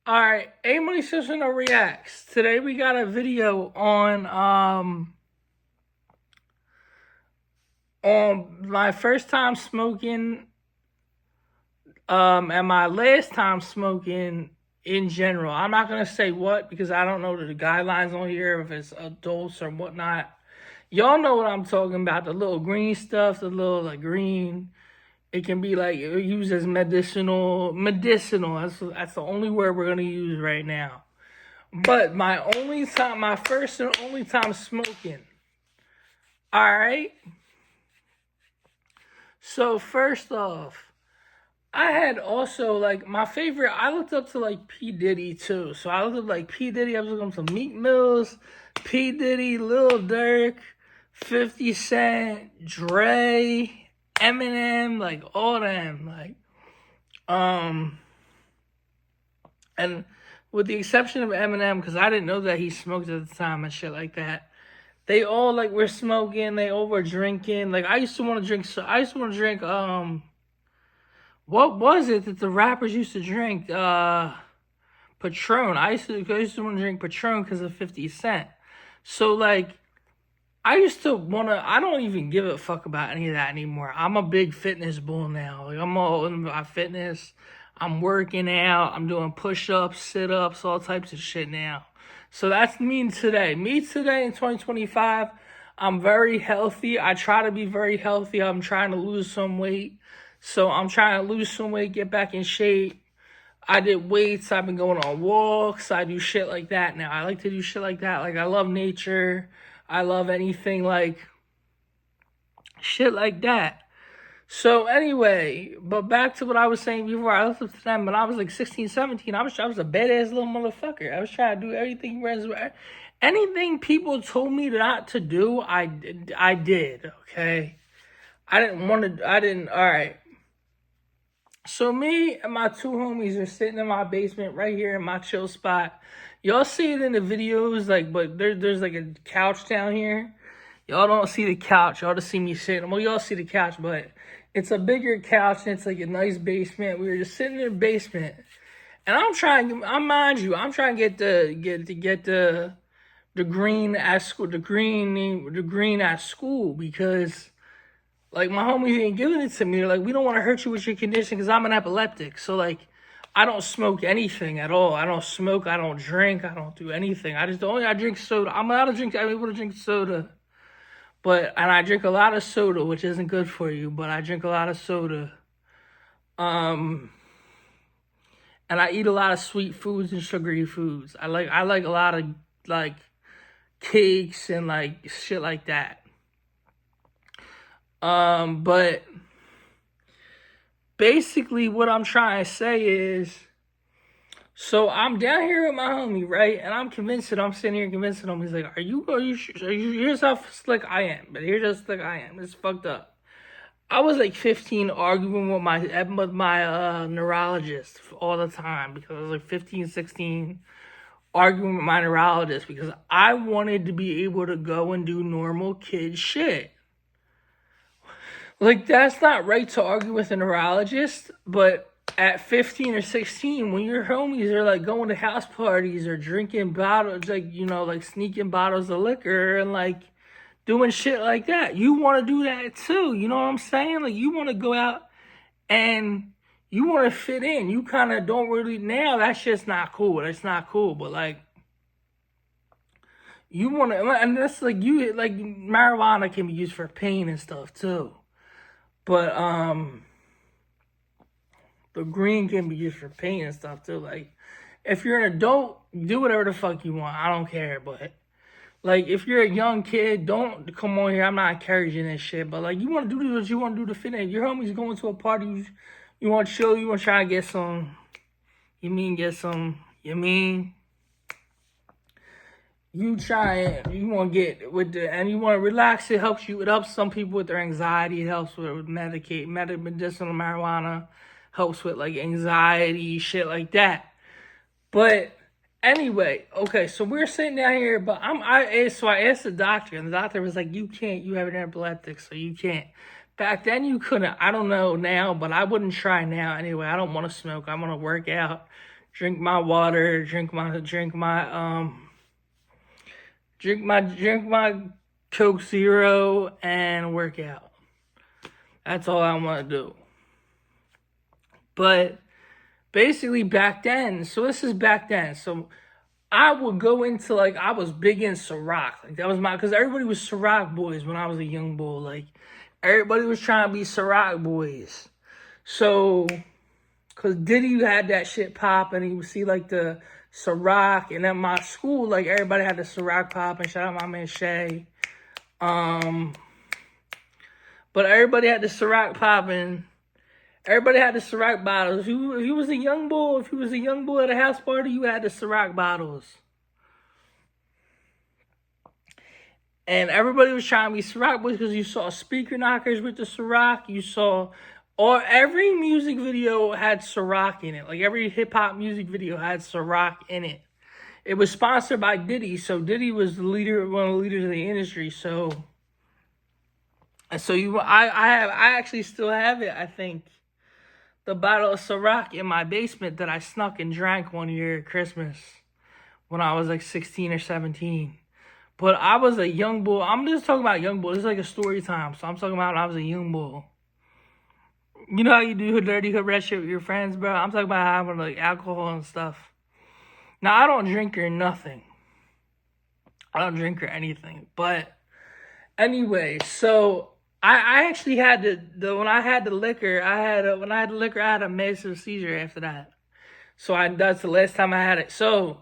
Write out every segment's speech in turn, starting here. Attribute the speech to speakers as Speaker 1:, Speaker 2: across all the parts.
Speaker 1: All right, A Money Sessional reacts. Today we got a video on my first time smoking and my last time smoking in general. I'm not gonna say what because I don't know the guidelines on here if it's adults or whatnot. Y'all know what I'm talking about, the little green stuff, the little like green. It can be like used as medicinal. That's the only word we're gonna use right now. But my first and only time smoking. All right. So first off, I had also like my favorite. I looked up to like P Diddy too. So I looked up like P Diddy. I was looking up to Meek Mills, P Diddy, Lil Durk, 50 Cent, Dre, Eminem, like all them, and with the exception of Eminem, because I didn't know that he smoked at the time and shit like that. They all like were smoking. They all were drinking. Like I used to want to drink. So I used to want to drink. What was it that the rappers used to drink? Patron. I used to want to drink Patron because of 50 Cent. So like, I used to want to. I don't even give a fuck about any of that anymore. I'm a big fitness bull now. Like I'm all about fitness. I'm working out. I'm doing push-ups, sit-ups, all types of shit now. So that's me today. Me today in 2025, I'm very healthy. I try to be very healthy. I'm trying to lose some weight. So I'm trying to lose some weight, get back in shape. I did weights. I've been going on walks. I do shit like that now. I like to do shit like that. Like I love nature. I love anything like shit like that. So anyway, but back to what I was saying before. I listened to them when I was like 16, 17. I was a badass little motherfucker. I was trying to do everything. Anything people told me not to do, I did, okay? I didn't want to, all right. So me and my two homies are sitting in my basement right here in my chill spot. Y'all see it in the videos, like, but there's like a couch down here. Y'all don't see the couch. Y'all just see me sitting. Well, y'all see the couch, but it's a bigger couch and it's like a nice basement. We were just sitting in the basement, and I'm trying to get the green at school, the green at school because like my homies ain't giving it to me. They're like, we don't want to hurt you with your condition because I'm an epileptic. So like, I don't smoke anything at all. I don't smoke. I don't drink. I don't do anything. I drink soda. I'm able to drink soda. And I drink a lot of soda, which isn't good for you, but I drink a lot of soda. And I eat a lot of sweet foods and sugary foods. I like a lot of like cakes and like shit like that. But basically what I'm trying to say is, so I'm down here with my homie, right? And I'm sitting here convincing him. He's like, are you here's how slick I am. But here's how slick I am. It's fucked up. I was like 15 arguing with my neurologist all the time because I was like 15, 16 arguing with my neurologist because I wanted to be able to go and do normal kid shit. Like, that's not right to argue with a neurologist, but at 15 or 16, when your homies are like going to house parties or drinking bottles, like, you know, like sneaking bottles of liquor and like doing shit like that, you want to do that too. You know what I'm saying? Like, you want to go out and you want to fit in. You kind of don't really, now that's just not cool. That's not cool. But like, you want to, and that's like, marijuana can be used for pain and stuff too. But the green can be used for paint and stuff too. Like, if you're an adult, do whatever the fuck you want. I don't care. But like, if you're a young kid, don't come on here. I'm not encouraging this shit. But like, you want to do what you want to do to fit in. If your homie's going to a party, you want to chill. You want to try to get some. You want to get with and you want to relax. It helps you. It helps some people with their anxiety. It helps with medicinal marijuana. Helps with like anxiety, shit like that. But anyway, okay, so we're sitting down here, but I asked the doctor, and the doctor was like, you can't, you have an epileptic, so you can't. Back then you couldn't. I don't know now, but I wouldn't try now anyway. I don't want to smoke. I want to work out, drink my water, drink my Coke Zero, and work out. That's all I want to do. But basically back then, so this is back then. So I would go into, like, I was big in Ciroc. Like, that was because everybody was Ciroc boys when I was a young boy. Like, everybody was trying to be Ciroc boys. So, because Diddy had that shit pop, and he would see, like, the Ciroc. And at my school, like, everybody had the Ciroc pop. And shout out my man Shay. But everybody had the Ciroc popping. Everybody had the Ciroc bottles. If you was a young boy, at a house party, you had the Ciroc bottles. And everybody was trying to be Ciroc boys because you saw speaker knockers with the Ciroc. You saw, or every music video had Ciroc in it. Like, every hip hop music video had Ciroc in it. It was sponsored by Diddy, so Diddy was one of the leaders of the industry. So I actually still have it, I think. The bottle of Ciroc in my basement that I snuck and drank one year at Christmas when I was like 16 or 17. But I was a young boy. I'm just talking about young boy. This is like a story time. So I'm talking about when I was a young boy. You know how you do dirty hood rat shit with your friends, bro? I'm talking about having like alcohol and stuff. Now, I don't drink or nothing. I don't drink or anything. But anyway, so I actually had when I had the liquor, I had a massive seizure after that. So that's the last time I had it. So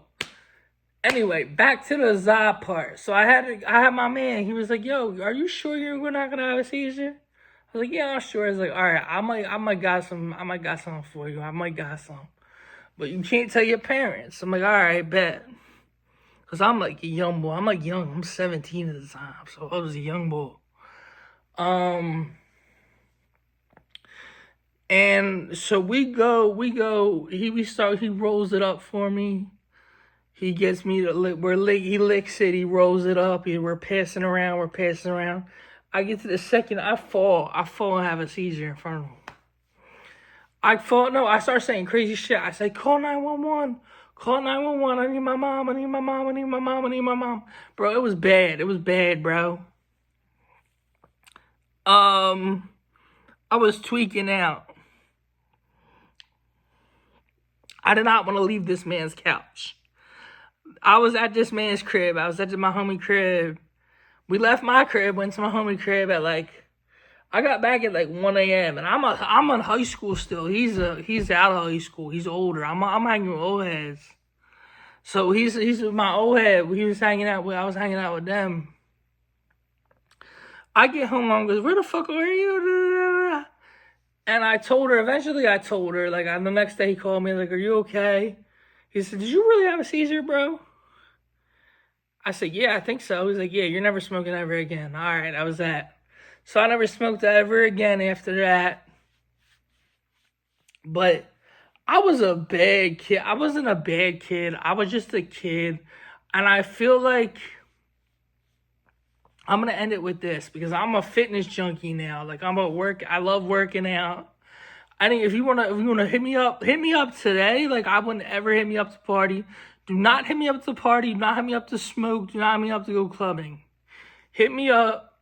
Speaker 1: anyway, back to the za part. So I had my man. He was like, "Yo, are you sure you're not gonna have a seizure?" I was like, "Yeah, I'm sure." I was like, "All right, I might got something for you. I might got some, but you can't tell your parents." I'm like, "All right, bet." Cause I'm like a young boy. I'm like young. I'm 17 at the time, so I was a young boy. And so we rolls it up for me. He gets me to he licks it, he rolls it up, we're passing around. I get to the second, I fall and have a seizure in front of him. I start saying crazy shit. I say, call 911, I need my mom. Bro, it was bad, bro. I was tweaking out. I did not want to leave this man's couch. I was at this man's crib. I was at my homie crib. We left my crib, went to my homie crib at I got back at 1 a.m. and I'm in high school still. He's out of high school. He's older. I'm hanging with old heads. So he's with my old head. I was hanging out with them. I get home, mom goes, "Where the fuck are you?" And eventually I told her, the next day he called me, "Are you okay?" He said, "Did you really have a seizure, bro?" I said, "Yeah, I think so." He's like, "Yeah, you're never smoking ever again." All right, that was that. So I never smoked ever again after that. But I was a bad kid. I wasn't a bad kid. I was just a kid. And I feel like I'm going to end it with this because I'm a fitness junkie now. I love working out. I think if you want to hit me up today. I wouldn't ever hit me up to party. Do not hit me up to party. Do not hit me up to smoke. Do not hit me up to go clubbing. Hit me up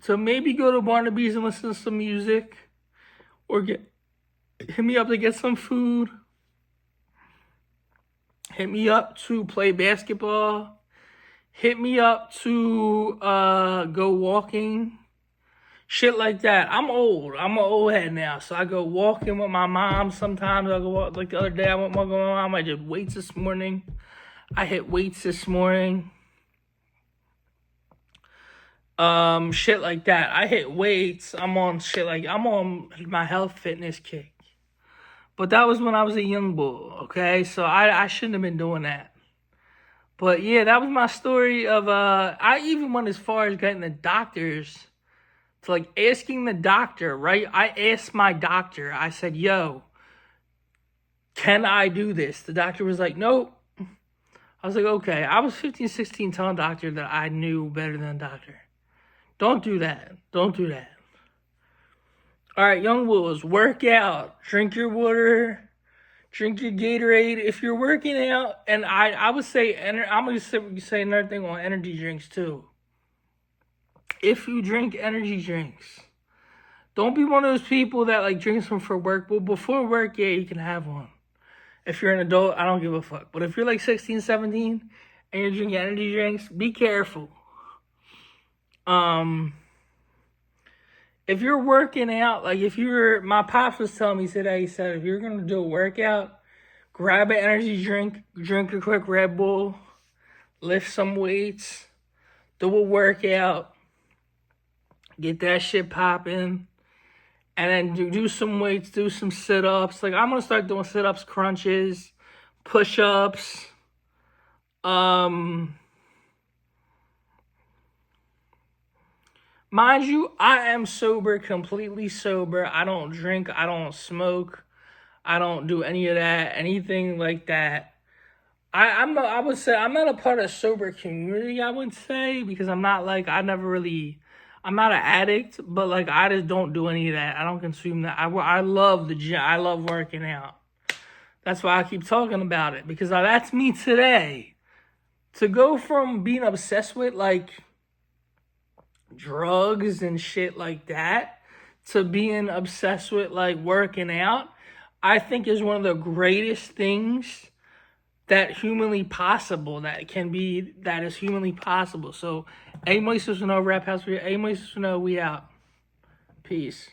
Speaker 1: to maybe go to Barnaby's and listen to some music, or hit me up to get some food. Hit me up to play basketball. Hit me up to go walking. Shit like that. I'm old. I'm an old head now, so I go walking with my mom. Sometimes I go walk. Like the other day, I went walking with my mom. I did weights this morning. I hit weights this morning. Shit like that. I hit weights. I'm on my health fitness kick. But that was when I was a young bull, okay? So I shouldn't have been doing that. But yeah, that was my story of I even went as far as getting the doctors to asking the doctor, right? I asked my doctor. I said, "Yo, can I do this?" The doctor was like, "Nope." I was like, "Okay." I was 15, 16 telling the doctor that I knew better than the doctor. Don't do that. Don't do that. All right, young wolves, work out. Drink your water. Drink your Gatorade if you're working out, and I would say I'm gonna say another thing on energy drinks too. If you drink energy drinks, don't be one of those people that like drinks them for work. Well, before work, yeah, you can have one. If you're an adult, I don't give a fuck. But if you're like 16, 17, and you're drinking energy drinks, be careful. If you're working out, like my pops was telling me today, he said, if you're going to do a workout, grab an energy drink, drink a quick Red Bull, lift some weights, do a workout, get that shit popping, and then do some weights, do some sit-ups. Like, I'm going to start doing sit-ups, crunches, push-ups, mind you, I am sober, completely sober. I don't drink, I don't smoke, I don't do any of that, anything like that. I would say I'm not a part of sober community, I would say, because I'm not like, I'm not an addict, but like, I just don't do any of that. I don't consume that. I love the gym. I love working out. That's why I keep talking about it, because that's me today. To go from being obsessed with like drugs and shit like that to being obsessed with like working out, I think is one of the greatest things that is humanly possible. So, A Moises no Rap House, A Moises no, we out. Peace.